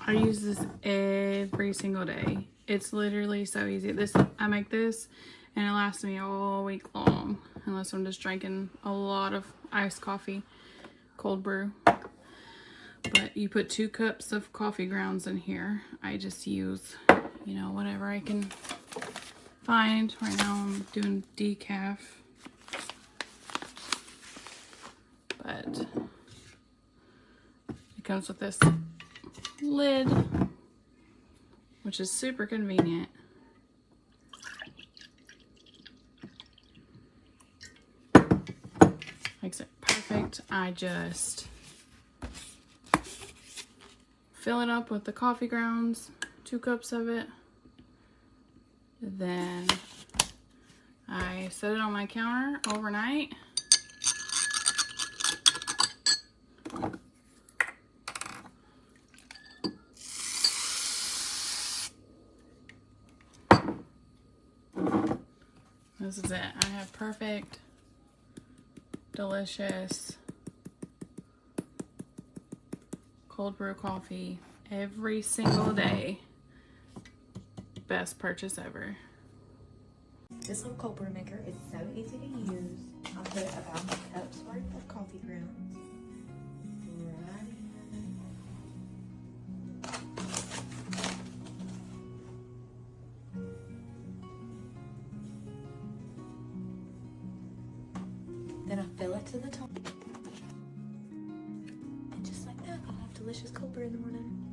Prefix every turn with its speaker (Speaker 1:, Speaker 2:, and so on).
Speaker 1: I use this every single day. It's literally so easy. I make this and it lasts me all week long, unless I'm just drinking a lot of iced coffee, cold brew. But you put 2 cups of coffee grounds in here. I just use, you know, whatever I can find. Right now I'm doing decaf. But it comes with this lid, which is super convenient. Makes it perfect. I just fill it up with the coffee grounds, 2 cups of it. Then I set it on my counter overnight. This is it. I have perfect, delicious cold brew coffee every single day. Best purchase ever.
Speaker 2: This little cold brew maker is so easy to use. I'll put about a cup's worth of coffee grounds right in. Then I fill it to the top. And just like that, I'll have delicious cold brew in the morning.